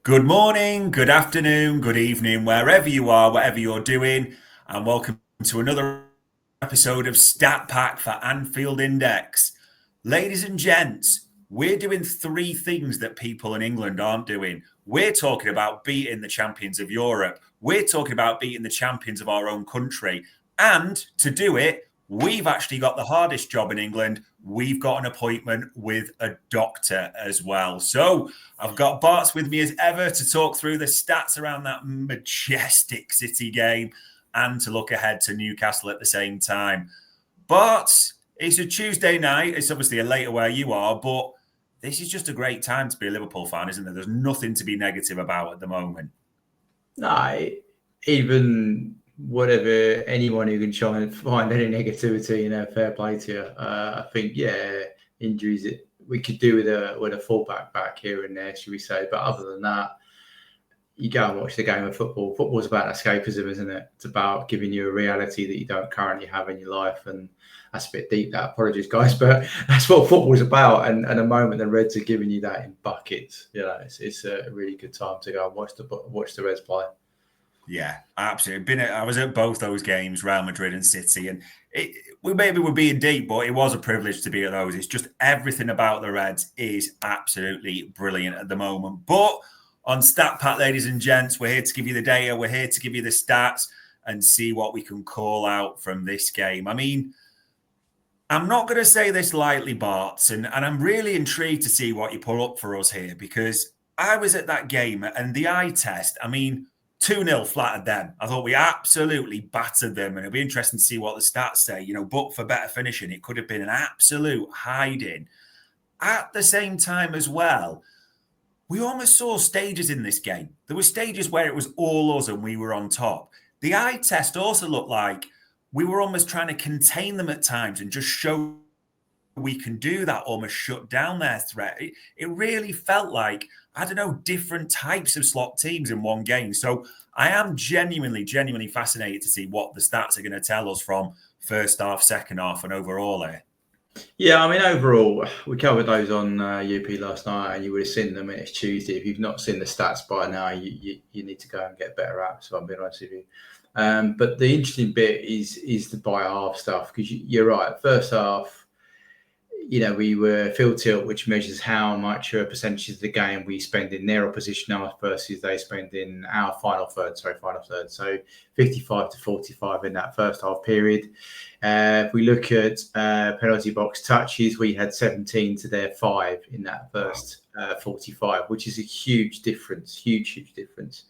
Good morning, good afternoon, good evening, wherever you are, whatever you're doing, and welcome to another episode of Statpack for Anfield Index. Ladies and gents, we're doing three things that people in England aren't doing. We're talking about beating the champions of Europe. We're talking about beating the champions of our own country. And to do it, we've actually got the hardest job in England. We've got an appointment with a doctor as well. So I've got Bart's with me as ever to talk through the stats around that majestic City game and to look ahead to Newcastle at the same time. But it's a Tuesday night. It's obviously a later where you are, but this is just a great time to be a Liverpool fan, isn't there? There's nothing to be negative about at the moment. No, even whatever, anyone who can try and find any negativity, fair play to you. I think, injuries we could do with a fullback back here and there, should we say? But other than that, you go and watch the game of football. Football's about escapism, isn't it? It's about giving you a reality that you don't currently have in your life, and that's a bit deep. That, apologies, guys, but that's what football's about. And at a moment, the Reds are giving you that in buckets. It's a really good time to go and watch the Reds play. Yeah, absolutely. I was at both those games, Real Madrid and City, and we maybe were being deep, but it was a privilege to be at those. It's just everything about the Reds is absolutely brilliant at the moment. But on Statpack, ladies and gents, we're here to give you the data, we're here to give you the stats and see what we can call out from this game. I mean, I'm not going to say this lightly, Bart, and I'm really intrigued to see what you pull up for us here, because I was at that game and the eye test, 2-0 flattered them. I thought we absolutely battered them, and it'll be interesting to see what the stats say. But for better finishing, it could have been an absolute hiding. At the same time as well, we almost saw stages in this game. There were stages where it was all us and we were on top. The eye test also looked like we were almost trying to contain them at times and just show we can do that, almost shut down their threat. It really felt like, different types of slot teams in one game. So I am genuinely fascinated to see what the stats are going to tell us from first half, second half, and overall here. Yeah, overall, we covered those on UP last night, and you would have seen them. It's Tuesday. If you've not seen the stats by now, you need to go and get better at. So I'm being honest with you. But the interesting bit is the by half stuff, because you're right. First half, we were field tilt, which measures how much a percentage of the game we spend in their opposition half versus they spend in our final third. So 55 to 45 in that first half period. If we look at penalty box touches, we had 17 to their 5 in that first 45, which is a huge difference. Huge difference.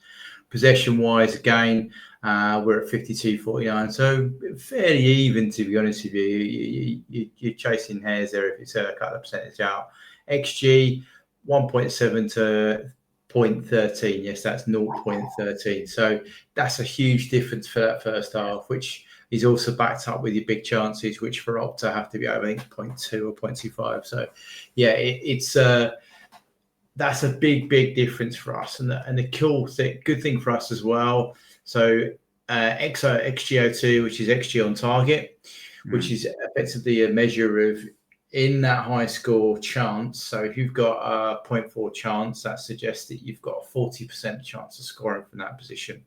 Possession-wise, again, we're at 52-49, so fairly even, to be honest with you. You're chasing hairs there if it's a couple of percentage out. XG, 1.7 to 0.13. Yes, that's 0.13. So that's a huge difference for that first half, which is also backed up with your big chances, which for Opta have to be over, 0.2 or 0.25. So, it's that's a big difference for us, and the good thing for us as well. So XGO2, which is XG on target, which is effectively a measure of in that high score chance. So if you've got a 0.4 chance, that suggests that you've got a 40% chance of scoring from that position.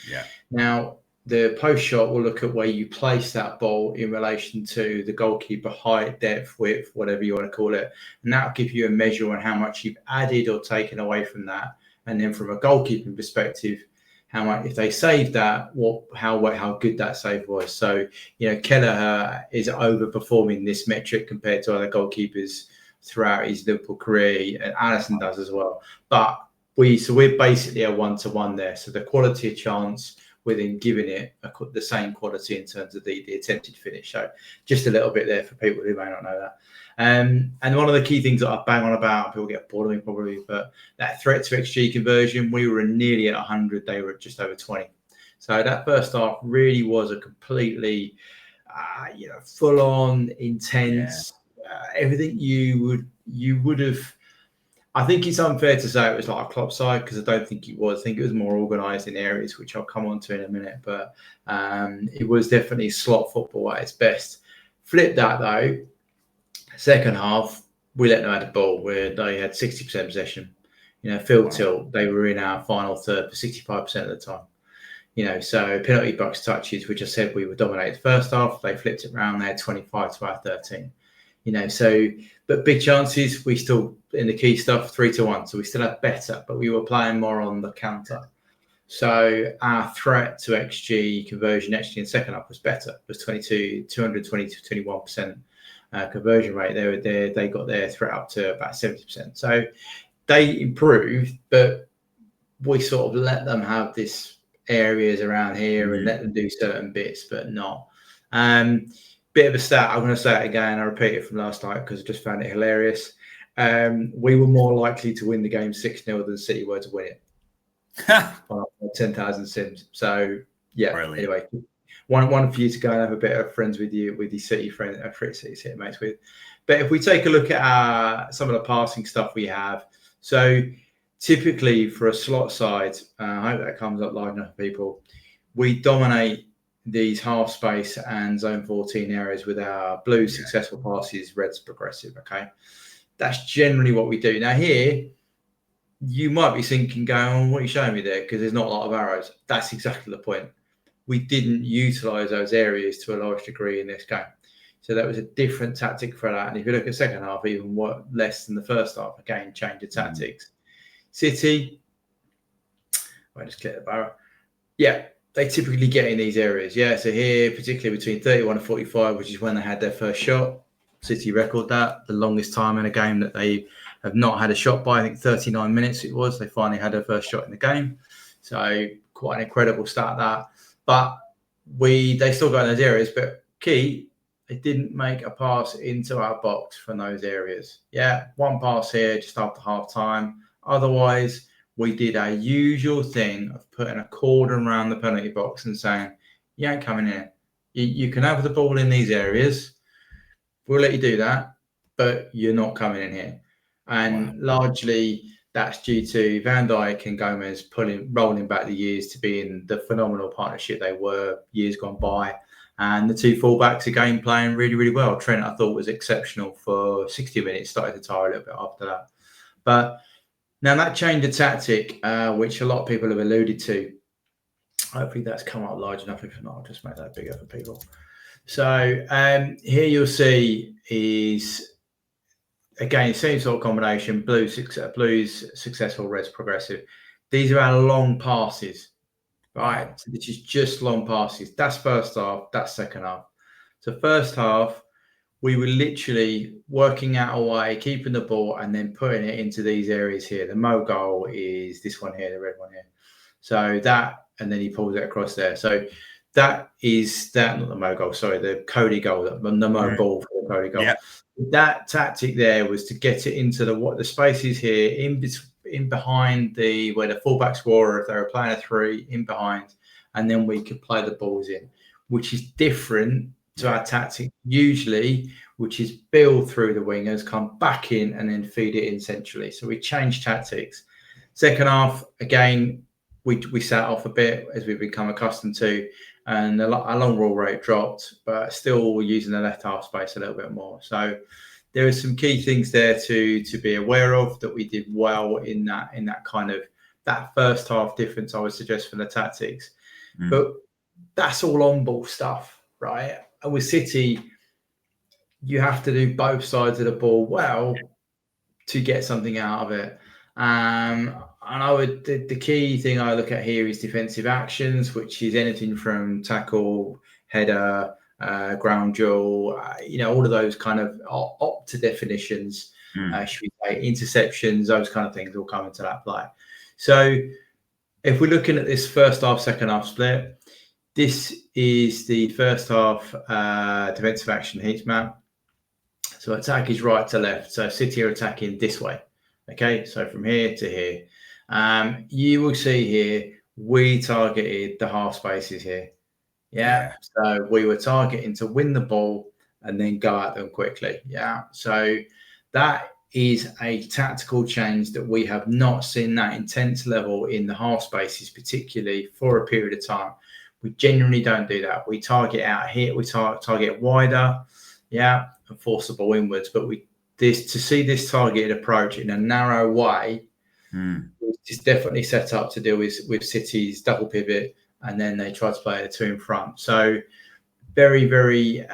Yeah. Now, the post shot will look at where you place that ball in relation to the goalkeeper height, depth, width, whatever you want to call it. And that'll give you a measure on how much you've added or taken away from that. And then from a goalkeeping perspective, how much, if they saved that, how good that save was. So, Kelleher is overperforming this metric compared to other goalkeepers throughout his Liverpool career, and Alisson does as well. But we're basically a 1-to-1 there. So the quality of chance, within giving it the same quality in terms of the attempted finish. So just a little bit there for people who may not know that. And one of the key things that I bang on about, people get bored of me probably, but that threat to XG conversion, we were nearly at 100. They were just over 20. So that first half really was a completely, full on, intense, everything you would have. I think it's unfair to say it was like a Klopp side, because I don't think it was. I think it was more organised in areas, which I'll come on to in a minute. But it was definitely slot football at its best. Flip that, though. Second half, we let them have the ball, where they had 60% possession. Field tilt, they were in our final third for 65% of the time. So penalty box touches, which I said we were dominated first half, they flipped it around there 25 to our 13. But big chances, we still, in the key stuff, 3-1. So we still had better, but we were playing more on the counter. So our threat to XG conversion actually in second half was better. It was 220 to 21% conversion rate. They got their threat up to about 70%. So they improved, but we sort of let them have this areas around here and let them do certain bits, but not. Bit of a stat, I'm going to say it again, I repeat it from last night because I just found it hilarious. We were more likely to win the game 6-0 than City were to win it. 10,000 sims. So yeah, brilliant. Anyway, one for you to go and have a bit of friends with your City friend, City mates with. But if we take a look at some of the passing stuff we have, so typically for a slot side, I hope that comes up large enough for people, we dominate these half space and zone 14 areas with our blue successful passes, reds progressive. Okay, that's generally what we do. Now here, you might be thinking, going, what are you showing me there? Because there's not a lot of arrows. That's exactly the point. We didn't utilize those areas to a large degree in this game. So that was a different tactic for that. And if you look at second half, even less than the first half, again, change of tactics. City, I just click the barrel. Yeah, they typically get in these areas. Yeah, so here, particularly between 31 and 45, which is when they had their first shot. City record that, the longest time in a game that they have not had a shot by, I think 39 minutes it was. They finally had their first shot in the game. So quite an incredible start that. But they still got in those areas, but key, they didn't make a pass into our box from those areas. Yeah, one pass here just after half time. Otherwise, we did our usual thing of putting a cordon around the penalty box and saying, you ain't coming in. You can have the ball in these areas. We'll let you do that, but you're not coming in here. And largely that's due to Van Dijk and Gomez rolling back the years to being the phenomenal partnership they were years gone by. And the two fullbacks again playing really, really well. Trent, I thought, was exceptional for 60 minutes, started to tire a little bit after that. But now that change of tactic, which a lot of people have alluded to, hopefully that's come up large enough. If not, I'll just make that bigger for people. So here you'll see is, again, same sort of combination, blues successful, reds progressive. These are our long passes, right? So this is just long passes. That's first half, that's second half. So first half, we were literally working out a way, keeping the ball and then putting it into these areas here. The Mo goal is this one here, the red one here. So that, and then he pulls it across there. So that is that, not the Mo goal, sorry, the Cody goal, the Mo ball for the Cody goal. Yeah. That tactic there was to get it into the spaces here, in behind where the fullbacks were, if they were playing a 3, in behind, and then we could play the balls in, which is different to our tactic usually, which is build through the wingers, come back in, and then feed it in centrally. So we changed tactics. Second half, again, we sat off a bit as we've become accustomed to, and our long roll rate dropped, but still using the left half space a little bit more. So there are some key things there to be aware of that we did well in that kind of that first half difference, I would suggest, for the tactics. But that's all on ball stuff, right? And with City, you have to do both sides of the ball well to get something out of it. And the key thing I look at here is defensive actions, which is anything from tackle, header, ground duel, all of those kind of opta definitions, should we say, interceptions, those kind of things all come into that play. So if we're looking at this first half, second half split, this is the first half defensive action heat map. So attack is right to left. So City are attacking this way. Okay, so from here to here. You will see here, we targeted the half spaces here. Yeah. So we were targeting to win the ball and then go at them quickly. Yeah. So that is a tactical change that we have not seen that intense level in the half spaces, particularly for a period of time. We genuinely don't do that. We target out here, we target wider, yeah, and force the ball inwards. But to see this targeted approach in a narrow way It's definitely set up to deal with City's double pivot, and then they try to play the two in front. So very, very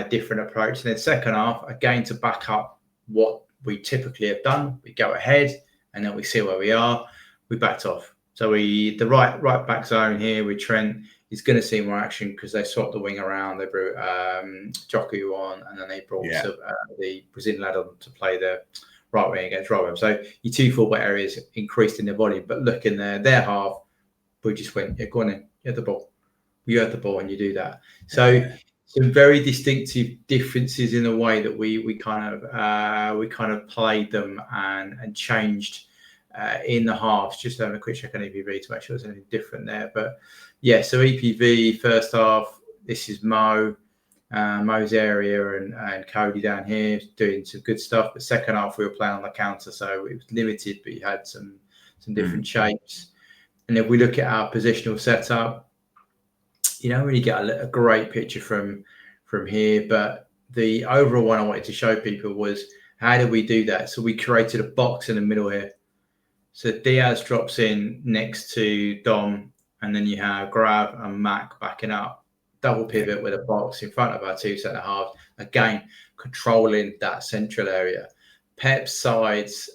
different approach. And then second half, again, to back up what we typically have done, we go ahead and then we see where we are. We backed off. So the right back zone here with Trent is going to see more action because they swapped the wing around. They brought Joku on, and then they brought the Brazilian lad on to play the right wing against Robin. So your two fullback areas increased in their volume, but look in their half, we just went, go on in, you have the ball. You have the ball and you do that. So some very distinctive differences in the way that we kind of played them and changed in the halves. Just having a quick check on EPV to make sure there's anything different there. But yeah, so EPV first half, this is Mo's area and Cody down here doing some good stuff. But second half, we were playing on the counter, so it was limited, but you had some different shapes. And if we look at our positional setup, you don't really get a great picture from here. But the overall one I wanted to show people was how did we do that? So we created a box in the middle here. So Diaz drops in next to Dom, and then you have Grav and Mac backing up. Double pivot with a box in front of our two centre halves. Again, controlling that central area. Pep's sides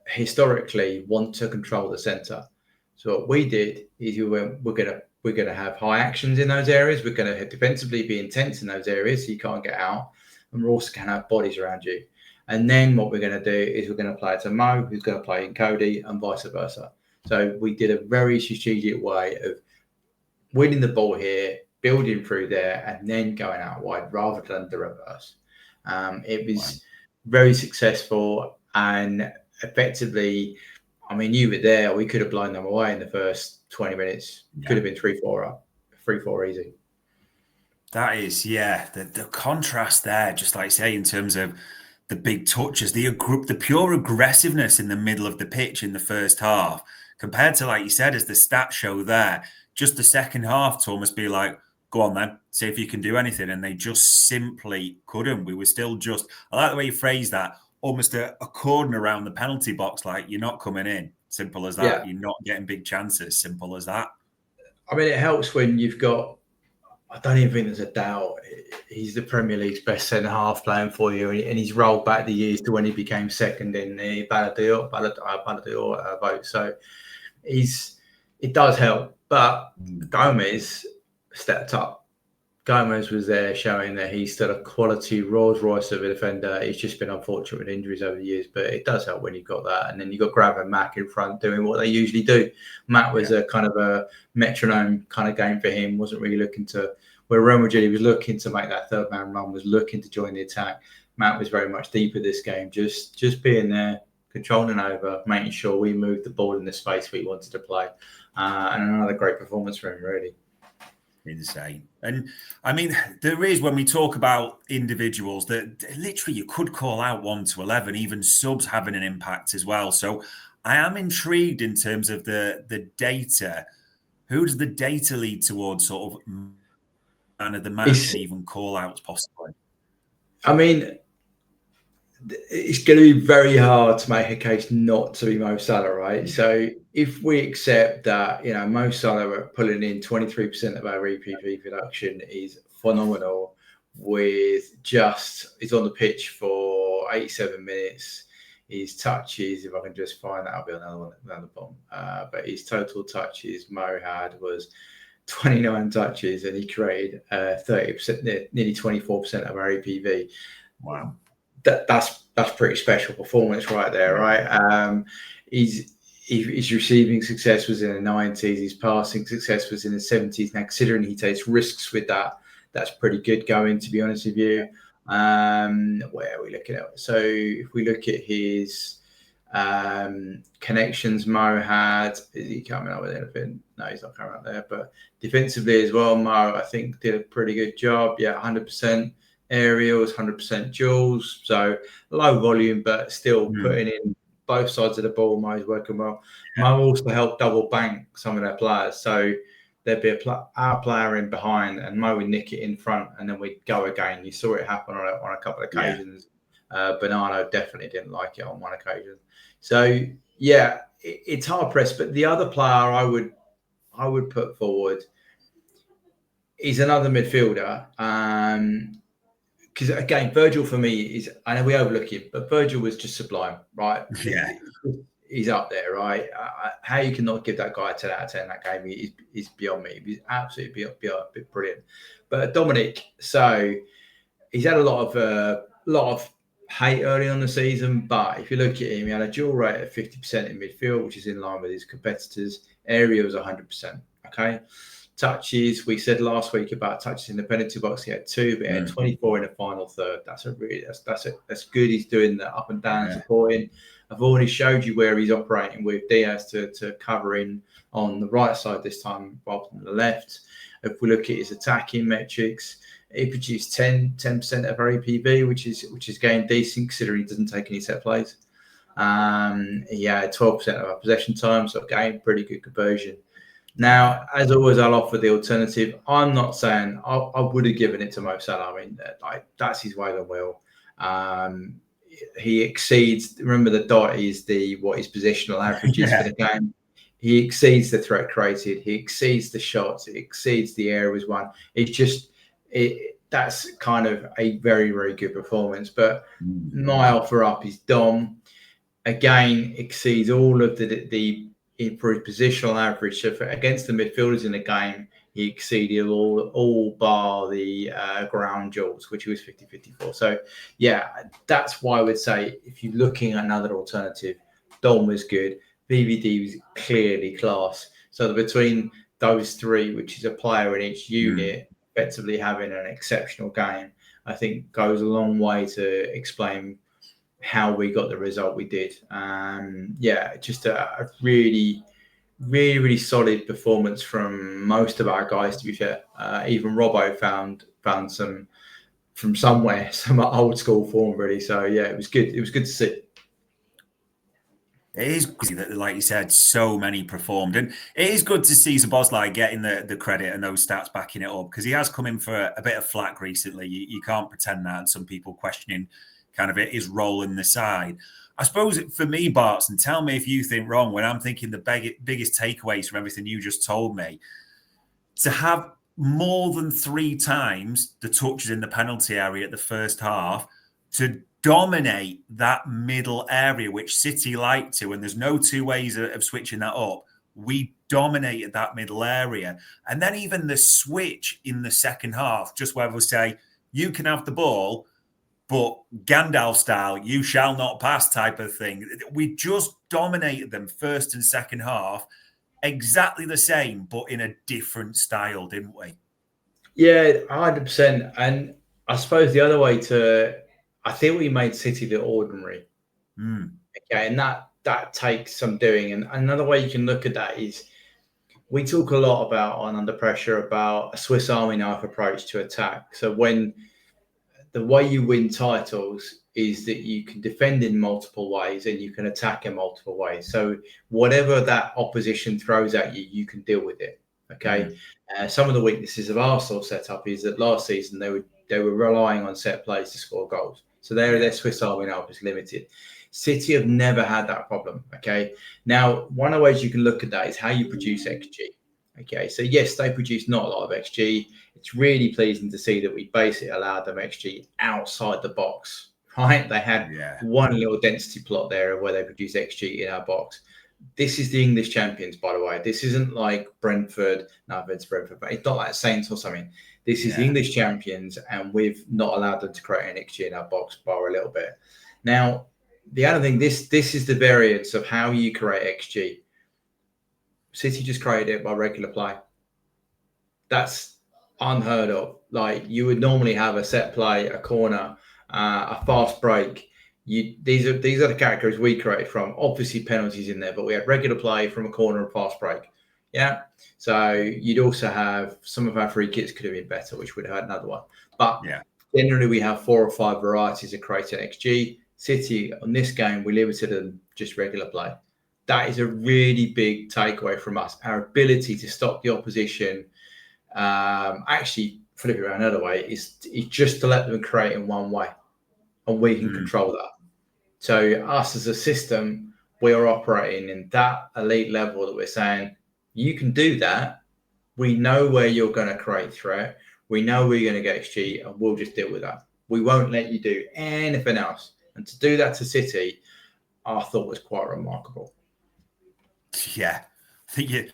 historically want to control the centre. So what we did is we're going to have high actions in those areas. We're going to defensively be intense in those areas so you can't get out. And we're also going to have bodies around you. And then what we're going to do is we're going to play it to Mo, who's going to play in Cody, and vice versa. So we did a very strategic way of winning the ball here, building through there, and then going out wide rather than the reverse. It was very successful, and effectively, I mean, you were there. We could have blown them away in the first 20 minutes. Could have been 3-4 up, 3-4 easy. That is, the contrast there, just like I say, in terms of the big touches, the pure aggressiveness in the middle of the pitch in the first half, compared to, like you said, as the stats show there, just the second half to almost be like, go on then, see if you can do anything. And they just simply couldn't. We were still just, I like the way you phrase that, almost a cordon around the penalty box, like you're not coming in. Simple as that. Yeah. You're not getting big chances. Simple as that. I mean, it helps when you've got, I don't even think there's a doubt, he's the Premier League's best centre-half playing for you, and he's rolled back the years to when he became second in the Ballon d'Or vote. So it does help. But Gomez stepped up. Gomez was there showing that he's still a quality Rolls Royce of a defender. He's just been unfortunate with injuries over the years, but it does help when you've got that. And then you've got Grav and Mac in front doing what they usually do. Matt was a kind of a metronome kind of game for him, wasn't really looking to, where Real Madrid was looking to make that third man run, was looking to join the attack. Matt was very much deeper this game, just being there, controlling over, making sure we moved the ball in the space we wanted to play. And another great performance from him, really. Insane. And I mean, there is, when we talk about individuals, that literally you could call out 1 to 11, even subs having an impact as well. So I am intrigued in terms of the data. Who does the data lead towards sort of man of the match and even call outs possibly? I mean, it's going to be very hard to make a case not to be Mo Salah, right? So if we accept that, you know, Mo Salah pulling in 23% of our EPV production is phenomenal, with just, he's on the pitch for 87 minutes. His touches, if I can just find that, I'll be on another one down the bottom. But his total touches Mo had was 29 touches, and he created 30%, nearly 24% of our EPV. Wow. That's pretty special performance right there, right? His receiving success was in the 90s. His passing success was in the 70s. Now, considering he takes risks with that, that's pretty good going, to be honest with you. Where are we looking at? So if we look at his connections Mo had, is he coming up with anything? No, he's not coming up there. But defensively as well, Mo, I think, did a pretty good job. Yeah, 100% aerials, 100% duels. So low volume, but still putting in both sides of the ball. Mo's working well. Mo also helped double bank some of their players. So there'd be our player in behind, and Mo would nick it in front, and then we'd go again. You saw it happen on a couple of occasions. Bernardo definitely didn't like it on one occasion. So, yeah, it's hard pressed. But the other player I would put forward is another midfielder. Because again, Virgil for me is, I know we overlook him, but Virgil was just sublime, right? Yeah. He's up there, right? How you cannot give that guy a 10 out of 10 that game is beyond me. He's absolutely brilliant. But Dominic, so he's had a lot of hate early on the season, but if you look at him, he had a dual rate of 50% in midfield, which is in line with his competitors. Area was 100%. Okay. Touches, we said last week about touches in the penalty box. He had 2, but he had 24 in the final third. That's good. He's doing the up and down supporting. I've already showed you where he's operating with Diaz to cover in on the right side this time rather than the left. If we look at his attacking metrics, he produced 10% of our APB, which is getting decent considering he doesn't take any set plays. He had 12% of our possession time, so again, pretty good conversion. Now, as always, I'll offer the alternative. I'm not saying I would have given it to Mo Salah. I mean, that's his way of will. He exceeds. Remember, the dot is what his positional average is for the game. He exceeds the threat created. He exceeds the shots. It exceeds the areas won. It's just that's kind of a very, very good performance. But my offer up is Dom. Again, exceeds all of the for his positional average. So against the midfielders in the game, he exceeded all bar the ground jewels, which he was 50-54. So, yeah, that's why I would say if you're looking at another alternative, Dom was good. VVD was clearly class. So between those three, which is a player in each unit, effectively having an exceptional game, I think goes a long way to explain how we got the result we did. Just a really, really, really solid performance from most of our guys, to be fair. Even Robbo found some from somewhere, some old school form, really. So, yeah, it was good. It was good to see. It is crazy that, like you said, so many performed. And it is good to see Szoboszlai getting the credit and those stats backing it up, because he has come in for a bit of flack recently. You can't pretend that. And some people questioning kind of his role in the side. I suppose for me, Barts, and tell me if you think wrong, when I'm thinking the biggest takeaways from everything you just told me, to have more than 3 times the touches in the penalty area at the first half, to dominate that middle area, which City like to, and there's no 2 ways of switching that up. We dominated that middle area. And then even the switch in the second half, just where we'll say, you can have the ball, but Gandalf style, you shall not pass type of thing. We just dominated them first and second half, exactly the same, but in a different style, didn't we? Yeah, 100%. And I suppose the other way I think we made City the ordinary. Okay, and that takes some doing. And another way you can look at that is we talk a lot about on Under Pressure about a Swiss Army knife approach to attack. So when the way you win titles is that you can defend in multiple ways and you can attack in multiple ways. So whatever that opposition throws at you, you can deal with it. Okay. Some of the weaknesses of Arsenal setup is that last season they were relying on set plays to score goals. So their Swiss Army knife is limited. City have never had that problem. Okay. Now, one of the ways you can look at that is how you produce XG. Okay. So yes, they produce not a lot of XG. It's really pleasing to see that we basically allowed them XG outside the box, right? They had one little density plot there where they produce XG in our box. This is the English champions, by the way. This isn't like Brentford. No, it's Brentford, but it's not like Saints or something. This is the English champions, and we've not allowed them to create an XG in our box bar a little bit. Now, the other thing, this is the variance of how you create XG. City just created it by regular play. That's unheard of. Like, you would normally have a set play, a corner, a fast break. These are the categories we created from. Obviously, penalties in there, but we had regular play from a corner and fast break. Yeah. So you'd also have some of our free kicks could have been better, which would have had another one. But generally, we have 4 or 5 varieties of creating XG. City on this game, we limited them just regular play. That is a really big takeaway from us. Our ability to stop the opposition. Actually, flip it around another way, is just to let them create in one way, and we can control that. So us as a system, we're operating in that elite level that we're saying, you can do that. We know where you're going to create threat. We know where you're going to get XG, and we'll just deal with that. We won't let you do anything else. And to do that to City, I thought was quite remarkable. Yeah. I think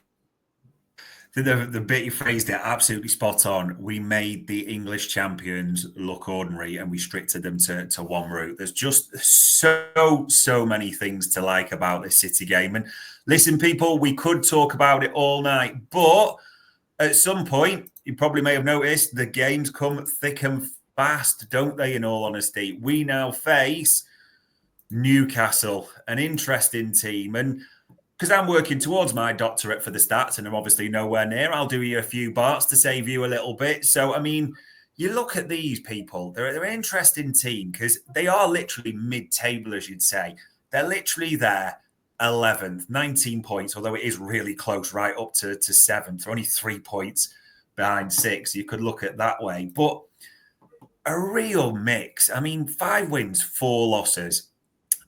the bit you phrased it absolutely spot on. We made the English champions look ordinary and we restricted them to one route. There's just so many things to like about this City game. And listen, people, we could talk about it all night, but at some point, you probably may have noticed the games come thick and fast, don't they? In all honesty, we now face Newcastle, an interesting team. And because I'm working towards my doctorate for the stats and I'm obviously nowhere near, I'll do you a few barts to save you a little bit. So, I mean, you look at these people, they're an interesting team because they are literally mid-table, as you'd say. They're literally there, 11th, 19 points, although it is really close, right up to 7th. They're only 3 points behind 6. You could look at it that way. But a real mix. I mean, 5 wins, 4 losses.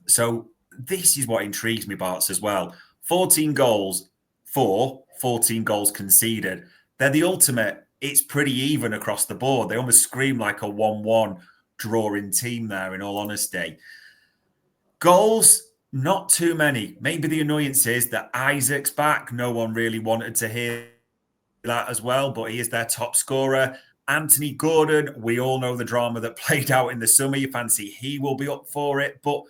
So this is what intrigues me, Barts, as well. 14 goals for, 14 goals conceded. They're the ultimate. It's pretty even across the board. They almost scream like a 1-1 drawing team there, in all honesty. Goals, not too many. Maybe the annoyance is that Isaac's back. No one really wanted to hear that as well, but he is their top scorer. Anthony Gordon, we all know the drama that played out in the summer. You fancy he will be up for it, but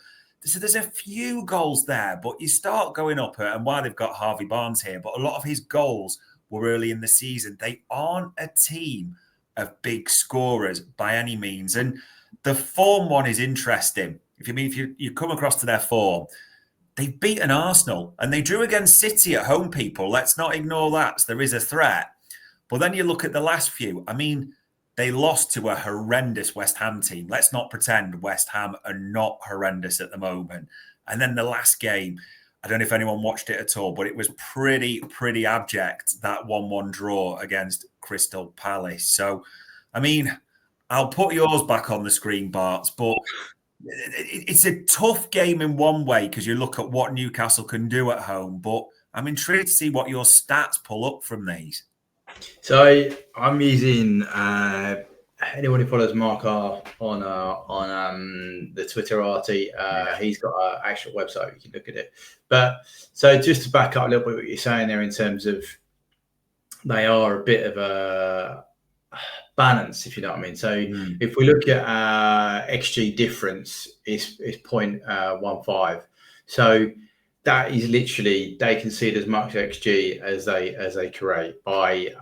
so there's a few goals there, but you start going up, and why they've got Harvey Barnes here, but a lot of his goals were early in the season. They aren't a team of big scorers by any means. And the form one is interesting. If you come across to their form, they've beaten Arsenal and they drew against City at home, people. Let's not ignore that. So there is a threat. But then you look at the last few. I mean, they lost to a horrendous West Ham team. Let's not pretend West Ham are not horrendous at the moment. And then the last game, I don't know if anyone watched it at all, but it was pretty abject, that 1-1 draw against Crystal Palace. So, I mean, I'll put yours back on the screen, Bart, but it's a tough game in one way because you look at what Newcastle can do at home, but I'm intrigued to see what your stats pull up from these. So I'm using anyone who follows Mark R on the Twitter arty. He's got an actual website, you can look at it. But so just to back up a little bit what you're saying there in terms of they are a bit of a balance, if you know what I mean. So if we look at XG difference, it's 0.15. So that is literally, they concede as much XG as they create by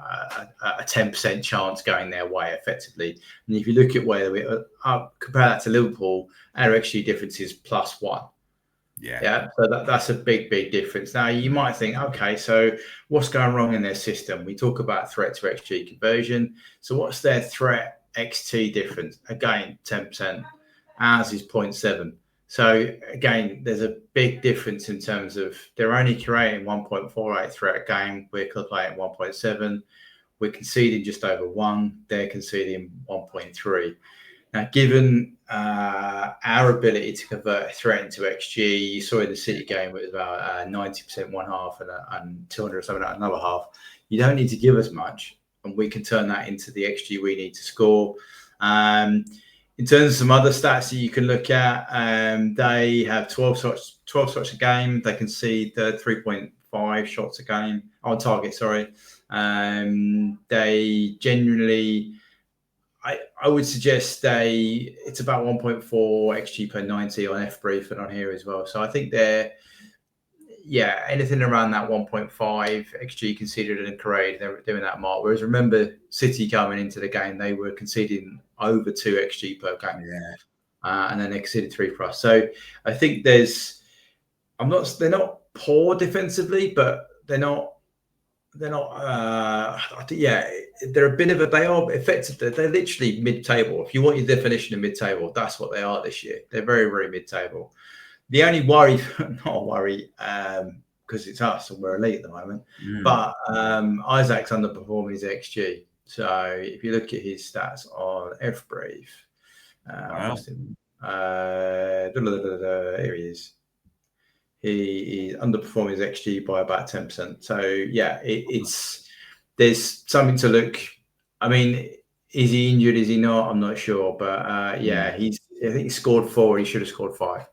a 10% chance going their way effectively. And if you look at where we compare that to Liverpool, our XG difference is +1. Yeah. So that's a big difference. Now you might think, okay, so what's going wrong in their system? We talk about threat to XG conversion. So what's their threat XT difference? Again, 10%. Ours is 0.7. So again, there's a big difference in terms of they're only creating 1.48 threat a game. We're calculating 1.7. We're conceding just over 1. They're conceding 1.3. Now, given our ability to convert a threat into XG, you saw in the City game it was about 90% one half and 200 or something at another half. You don't need to give us much, and we can turn that into the XG we need to score. In terms of some other stats that you can look at, they have 12 shots a game. They concede 3.5 shots a game on target. Sorry, they genuinely, I would suggest it's about 1.4 XG per 90 on F-Brief and on here as well. So I think they're anything around that 1.5 XG conceded and created, they're doing that mark. Whereas remember, City coming into the game, they were conceding over 2 XG per game, and then they conceded 3 for us. So I think they're not poor defensively, but they're not. They're a bit of a. They are effectively. They're literally mid-table. If you want your definition of mid-table, that's what they are this year. They're very mid-table. The only worry, not a worry, because it's us and we're elite at the moment, but Isaac's underperforming his XG. So if you look at his stats on F-Brief, here he is. He is underperforming his XG by about 10%. So yeah, there's something to look. I mean, is he injured? Is he not? I'm not sure. But yeah, I think he scored 4. He should have scored 5.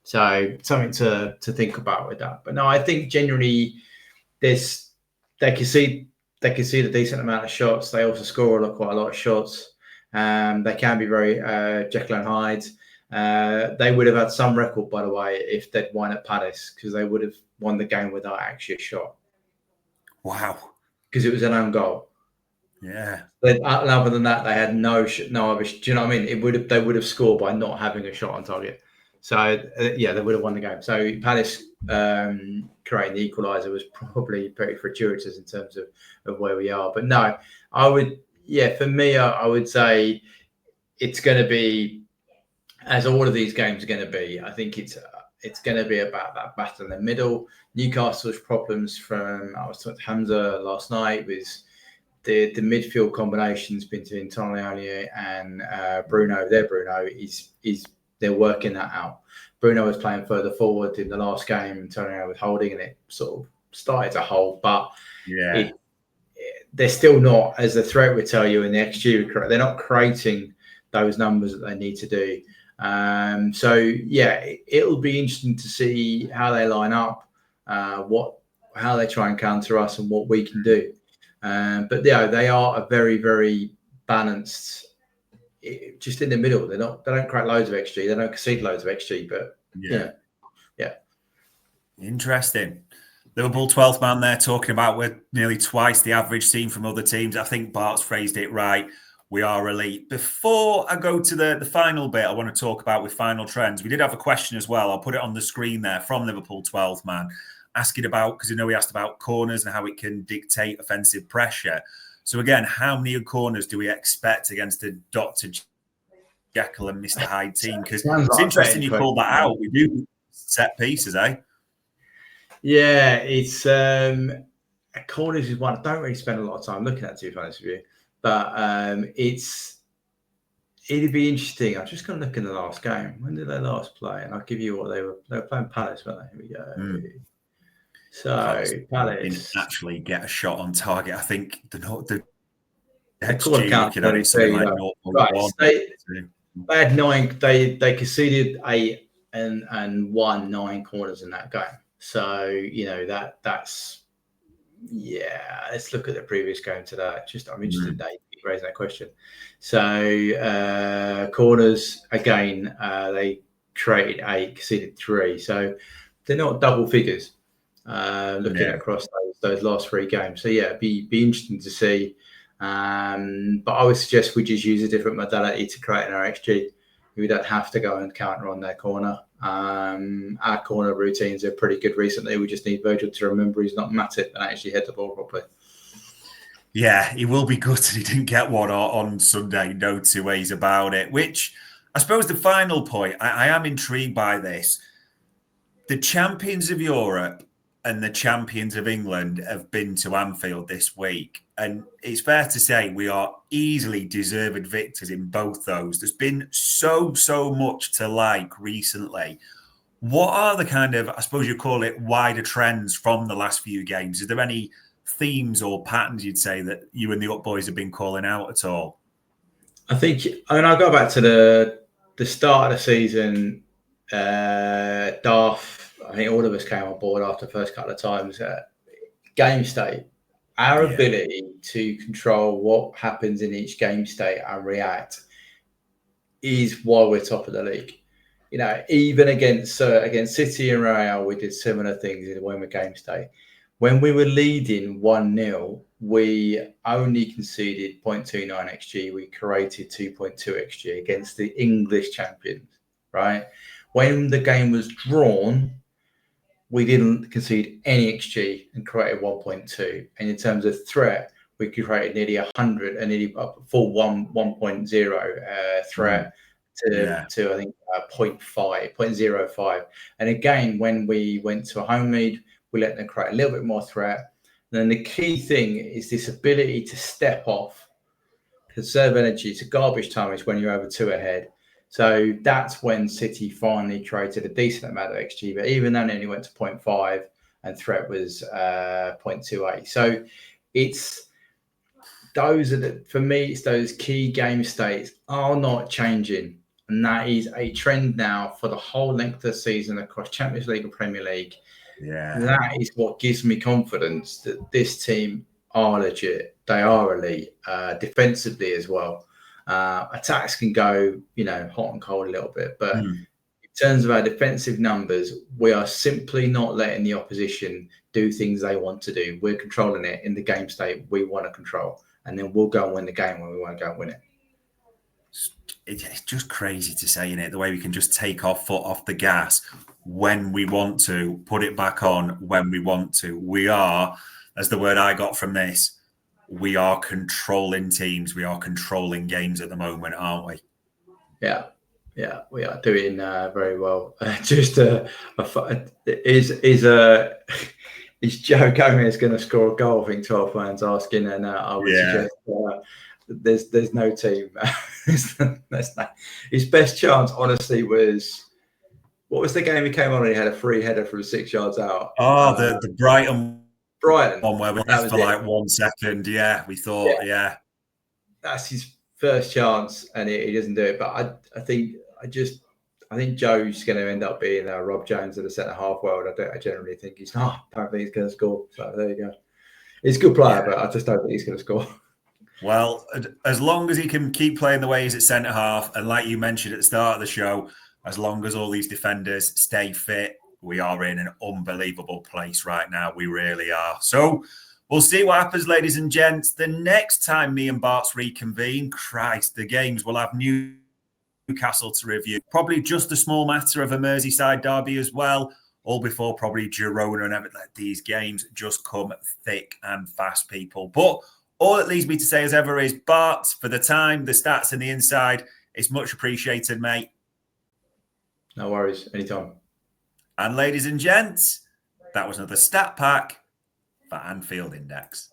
So something to think about with that. But no, I think generally they can see the decent amount of shots. They also score quite a lot of shots. They can be very Jekyll and Hyde. They would have had some record, by the way, if they'd won at Palace, because they would have won the game without actually a shot. Wow. Because it was an own goal. Yeah. But other than that, they had no other. Do you know what I mean? They would have scored by not having a shot on target. So yeah, they would have won the game. So Palace creating the equaliser was probably pretty fortuitous in terms of where we are. But no, for me, I would say it's going to be, as all of these games are going to be. I think it's going to be about that battle in the middle. Newcastle's problems I was talking to Hamza last night, was the midfield combinations between Tonali and Bruno. They're working that out. Bruno was playing further forward in the last game, and Tonali was holding, and it sort of started to hold. But they're still not, as the threat would tell you in the XG, they're not creating those numbers that they need to do. So yeah, it'll be interesting to see how they line up, how they try and counter us, and what we can do. But yeah, they are a very, very balanced. Just in the middle, they don't crack loads of XG. They don't concede loads of XG, but yeah. Interesting. Liverpool 12th man there, talking about we're nearly twice the average seen from other teams. I think Bart's phrased it right. We are elite. Before I go to the final bit, I want to talk about with final trends. We did have a question as well. I'll put it on the screen there from Liverpool 12th man, asking about, because we asked about corners and how it can dictate offensive pressure. So again, how many corners do we expect against the Dr. Jekyll and Mr. Hyde team? Because it's interesting you called that out. We do set pieces, eh? Yeah, it's corners is one I don't really spend a lot of time looking at, to be honest with you. But it'd be interesting. I'm just going to look in the last game. When did they last play? And I'll give you what they were playing Palace, weren't they? Here we go. So Palace didn't actually get a shot on target. I think the XG looking at it, something like 0.1. They had 9. They conceded 8 and won 9 corners in that game. So that's let's look at the previous game to that. I'm interested that you raised that question. So corners again, they created 8, conceded 3. So they're not double figures. Looking across those last 3 games. So yeah, it'd be interesting to see. But I would suggest we just use a different modality to create our XG. We don't have to go and counter on their corner. Our corner routines are pretty good recently. We just need Virgil to remember he's not Matip and actually hit the ball properly. Yeah, he will be good that he didn't get one on Sunday. No two ways about it. Which, I suppose the final point, I am intrigued by this. The champions of Europe and the champions of England have been to Anfield this week. And it's fair to say we are easily deserved victors in both those. There's been so much to like recently. What are the kind of, I suppose you call it, wider trends from the last few games? Is there any themes or patterns you'd say that you and the Up Boys have been calling out at all? I'll go back to the start of the season. Darth, I think all of us came on board after the first couple of times. Game state, our ability to control what happens in each game state and react is why we're top of the league. Even against City and Real, we did similar things in when we game state. When we were leading 1-0, we only conceded 0.29 XG. We created 2.2 XG against the English champions, right? When the game was drawn, we didn't concede any XG and created 1.2. And in terms of threat, we created nearly 100 and nearly a full 1.0 threat to I think 0.05. And again, when we went to a home lead, we let them create a little bit more threat. And then the key thing is this ability to step off, conserve energy. So garbage time is when you're over 2 ahead. So that's when City finally created a decent amount of XG, but even then it only went to 0.5 and threat was 0.28. So it's those are for me, it's those key game states are not changing. And that is a trend now for the whole length of the season across Champions League and Premier League. Yeah. That is what gives me confidence that this team are legit. They are elite, defensively as well. Attacks can go, hot and cold a little bit, but in terms of our defensive numbers, we are simply not letting the opposition do things they want to do. We're controlling it in the game state we want to control, and then we'll go and win the game when we want to go and win it. It's just crazy to say, isn't it? The way we can just take our foot off the gas when we want to, put it back on when we want to. We are, as the word I got from this, we are controlling teams. We are controlling games at the moment, aren't we? Yeah, we are doing very well. Is Joe Gomez going to score a goal? I think 12 fans asking, and I would suggest there's no team. His best chance, honestly, was what was the game he came on and he had a free header from 6 yards out? Oh, the Brighton one where we left for like 1 second. Yeah, we thought, that's his first chance, and he doesn't do it. But I think Joe's going to end up being Rob Jones of the centre half world. I generally think he's not. I don't think he's going to score. So there you go. He's a good player, but I just don't think he's going to score. Well, as long as he can keep playing the way he's at centre half, and like you mentioned at the start of the show, as long as all these defenders stay fit, we are in an unbelievable place right now. We really are. So we'll see what happens, ladies and gents. The next time me and Bart's reconvene, Christ, the games will have Newcastle to review. Probably just a small matter of a Merseyside derby as well, all before probably Girona and everything. These games just come thick and fast, people. But all it leaves me to say as ever is, Bart, for the time, the stats and the inside, it's much appreciated, mate. No worries. Anytime. And ladies and gents, that was another Stat Pack for Anfield Index.